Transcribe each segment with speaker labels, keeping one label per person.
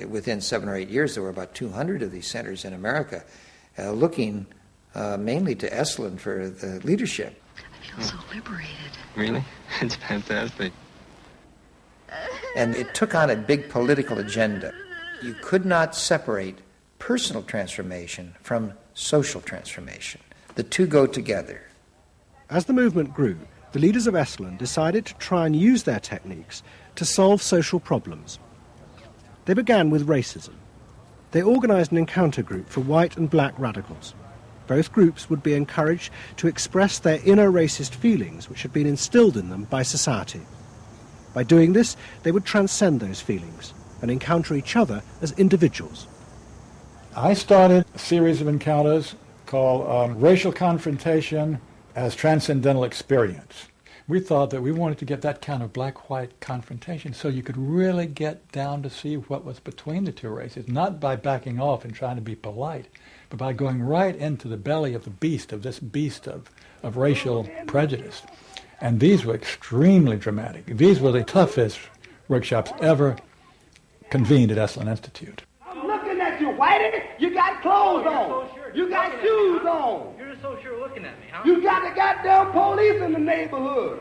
Speaker 1: within 7 or 8 years, there were about 200 of these centers in America, looking mainly to Esalen for the leadership.
Speaker 2: I feel so liberated.
Speaker 3: Really? It's fantastic.
Speaker 1: And it took on a big political agenda. You could not separate personal transformation from social transformation. The two go together.
Speaker 4: As the movement grew, the leaders of Esalen decided to try and use their techniques to solve social problems. They began with racism. They organised an encounter group for white and black radicals. Both groups would be encouraged to express their inner racist feelings which had been instilled in them by society. By doing this, they would transcend those feelings and encounter each other as individuals.
Speaker 5: I started a series of encounters called Racial Confrontation as Transcendental Experience. We thought that we wanted to get that kind of black-white confrontation so you could really get down to see what was between the two races, not by backing off and trying to be polite, but by going right into the belly of the beast, of this beast of racial prejudice. And these were extremely dramatic. These were the toughest workshops ever convened at Esalen Institute.
Speaker 6: I'm looking at you, Whitey. You got clothes on. You got shoes on.
Speaker 7: You're so sure looking at me, huh?
Speaker 6: You got the goddamn police in the neighborhood.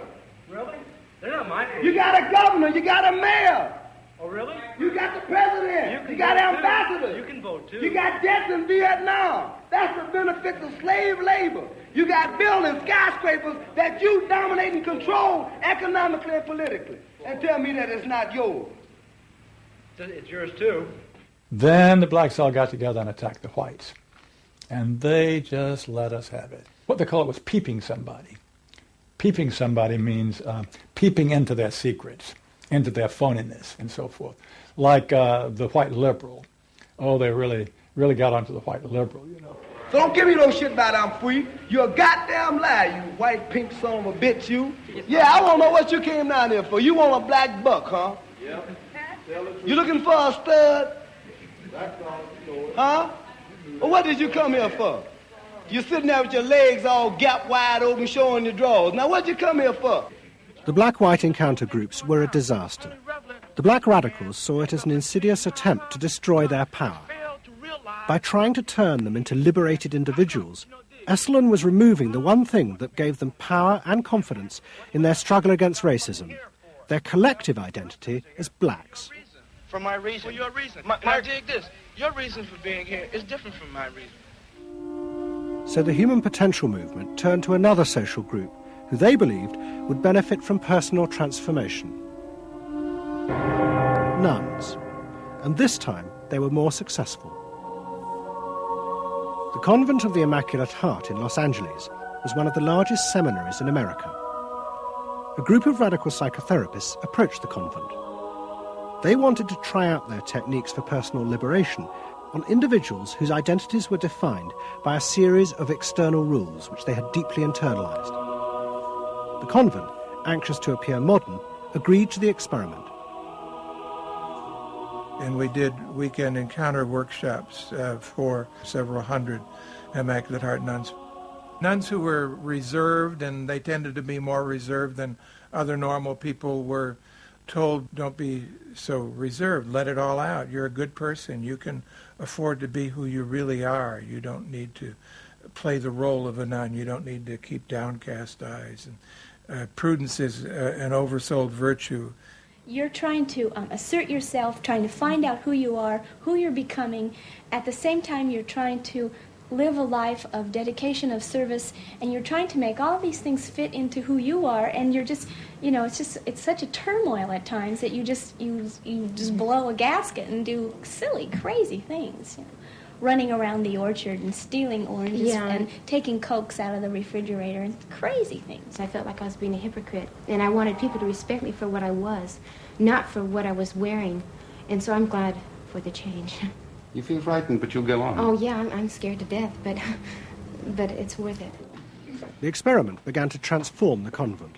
Speaker 7: Really? They're not my police.
Speaker 6: You got a governor. You got a mayor.
Speaker 7: Oh, really?
Speaker 6: You got the president. You got ambassadors.
Speaker 7: You can vote, too.
Speaker 6: You got debts in Vietnam. That's the benefits of slave labor. You got buildings, skyscrapers that you dominate and control economically and politically. And tell me that it's not yours.
Speaker 7: It's yours, too.
Speaker 5: Then the blacks all got together and attacked the whites. And they just let us have it. What they call it was peeping somebody. Peeping somebody means peeping into their secrets, into their phoniness, and so forth. Like the white liberal. Oh, they really got onto the white liberal, you know.
Speaker 6: So don't give me no shit about I'm free. You're a goddamn liar, you white pink son of a bitch, you. Yeah, I want to know what you came down here for. You want a black buck, huh?
Speaker 8: Yeah.
Speaker 6: You looking for a stud? Huh? Well, what did you come here for? You're sitting there with your legs all gap wide open, showing your drawers. Now, what did you come here for?
Speaker 4: The black-white encounter groups were a disaster. The black radicals saw it as an insidious attempt to destroy their power. By trying to turn them into liberated individuals, Esalen was removing the one thing that gave them power and confidence in their struggle against racism, their collective identity as blacks.
Speaker 8: For my reason. For your reason. Now dig this. Your reason for being here is different from my reason.
Speaker 4: So the human potential movement turned to another social group who they believed would benefit from personal transformation. Nuns. And this time they were more successful. The Convent of the Immaculate Heart in Los Angeles was one of the largest seminaries in America. A group of radical psychotherapists approached the convent. They wanted to try out their techniques for personal liberation on individuals whose identities were defined by a series of external rules which they had deeply internalized. The convent, anxious to appear modern, agreed to the experiment.
Speaker 9: And we did weekend encounter workshops for several hundred Immaculate Heart nuns. Nuns who were reserved, and they tended to be more reserved than other normal people, were told, don't be so reserved, let it all out. You're a good person. You can afford to be who you really are. You don't need to play the role of a nun. You don't need to keep downcast eyes. And prudence is an oversold virtue.
Speaker 10: You're trying to assert yourself, trying to find out who you are, who you're becoming. At the same time, you're trying to live a life of dedication, of service, and you're trying to make all these things fit into who you are, and you're just, it's such a turmoil at times that you just blow a gasket and do silly, crazy things, running around the orchard and stealing oranges and taking Cokes out of the refrigerator and crazy things.
Speaker 11: I felt like I was being a hypocrite, and I wanted people to respect me for what I was, not for what I was wearing, and so I'm glad for the change.
Speaker 3: You feel frightened, but you'll go on.
Speaker 11: Oh, yeah, I'm scared to death, but it's worth it.
Speaker 4: The experiment began to transform the convent.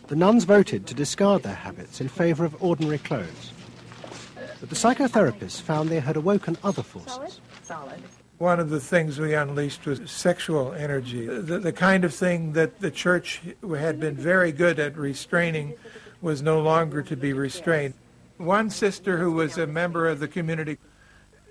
Speaker 4: The nuns voted to discard their habits in favor of ordinary clothes. But the psychotherapists found they had awoken other forces.
Speaker 9: Solid. One of the things we unleashed was sexual energy, the kind of thing that the church had been very good at restraining was no longer to be restrained. One sister who was a member of the community,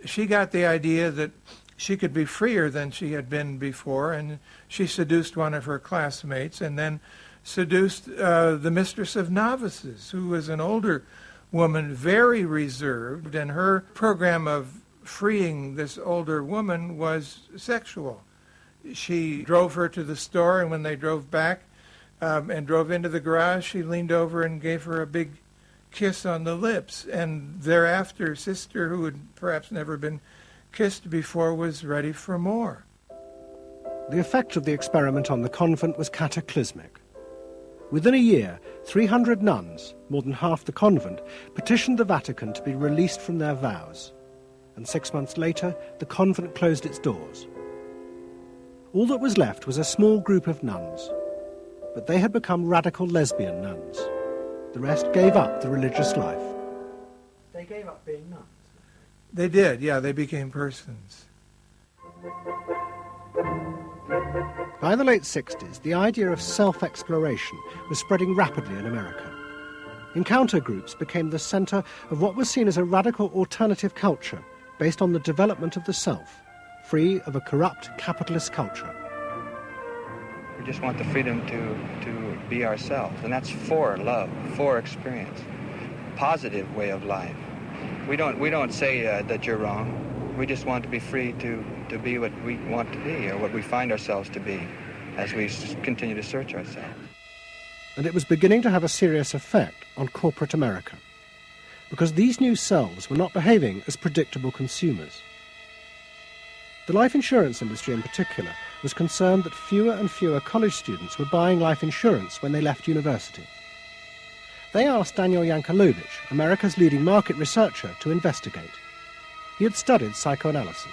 Speaker 9: she got the idea that she could be freer than she had been before, and she seduced one of her classmates and then seduced the mistress of novices, who was an older woman, very reserved, and her program of freeing this older woman was sexual. She drove her to the store, and when they drove back and drove into the garage, she leaned over and gave her a big kiss on the lips, and thereafter, sister, who had perhaps never been kissed before, was ready for more.
Speaker 4: The effect of the experiment on the convent was cataclysmic. Within a year, 300 nuns, more than half the convent, petitioned the Vatican to be released from their vows. And 6 months later, the convent closed its doors. All that was left was a small group of nuns, but they had become radical lesbian nuns. The rest gave up the religious life.
Speaker 2: They gave up being nuns.
Speaker 9: They did, yeah, they became persons.
Speaker 4: By the late 60s, the idea of self-exploration was spreading rapidly in America. Encounter groups became the centre of what was seen as a radical alternative culture based on the development of the self, free of a corrupt capitalist culture.
Speaker 12: We just want the freedom to be ourselves, and that's for love, for experience, positive way of life. We don't say that you're wrong. We just want to be free to be what we want to be, or what we find ourselves to be, as we continue to search ourselves.
Speaker 4: And it was beginning to have a serious effect on corporate America, because these new selves were not behaving as predictable consumers. The life insurance industry in particular was concerned that fewer and fewer college students were buying life insurance when they left university. They asked Daniel Yankelovich, America's leading market researcher, to investigate. He had studied psychoanalysis.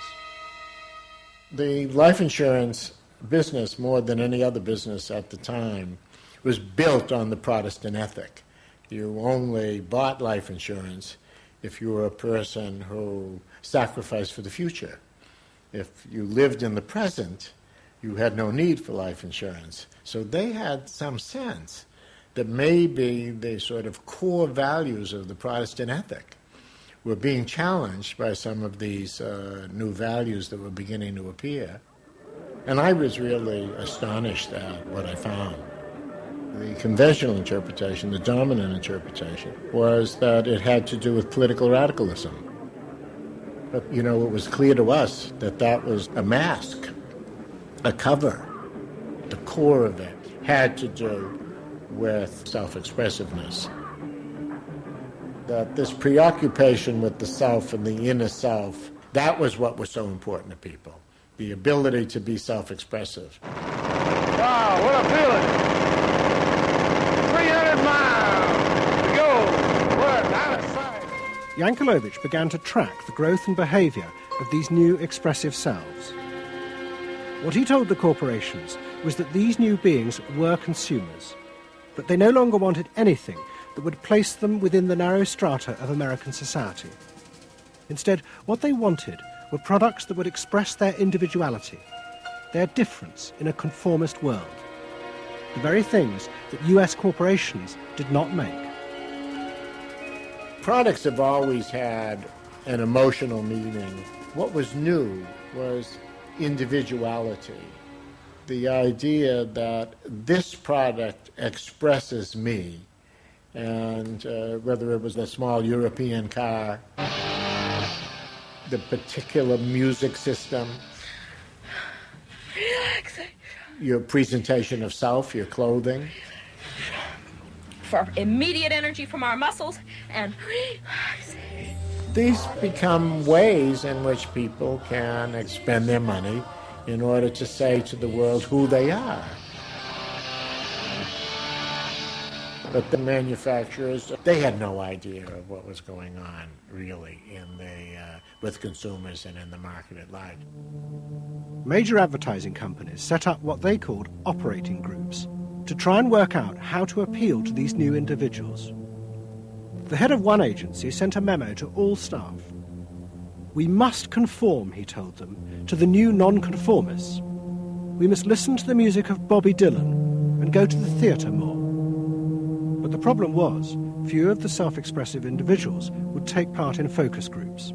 Speaker 13: The life insurance business, more than any other business at the time, was built on the Protestant ethic. You only bought life insurance if you were a person who sacrificed for the future. If you lived in the present, you had no need for life insurance. So they had some sense that maybe the sort of core values of the Protestant ethic were being challenged by some of these new values that were beginning to appear. And I was really astonished at what I found. The conventional interpretation, the dominant interpretation, was that it had to do with political radicalism. But, it was clear to us that that was a mask, a cover. The core of it had to do with self-expressiveness. That this preoccupation with the self and the inner self, that was what was so important to people. The ability to be self-expressive.
Speaker 6: Wow, what a feeling! 300 miles to go. What out of sight.
Speaker 4: Yankelovich began to track the growth and behaviour of these new expressive selves. What he told the corporations was that these new beings were consumers, but they no longer wanted anything that would place them within the narrow strata of American society. Instead, what they wanted were products that would express their individuality, their difference in a conformist world, the very things that US corporations did not make.
Speaker 13: Products have always had an emotional meaning. What was new was individuality. The idea that this product expresses me, and whether it was a small European car, the particular music system,
Speaker 14: relaxation,
Speaker 13: your presentation of self, your clothing.
Speaker 14: For immediate energy from our muscles and relaxation.
Speaker 13: These become ways in which people can spend their money in order to say to the world who they are. But the manufacturers, they had no idea of what was going on, really, with consumers and in the market at large.
Speaker 4: Major advertising companies set up what they called operating groups to try and work out how to appeal to these new individuals. The head of one agency sent a memo to all staff. We must conform, he told them, to the new nonconformists. We must listen to the music of Bobby Dylan and go to the theatre more. But the problem was, few of the self-expressive individuals would take part in focus groups.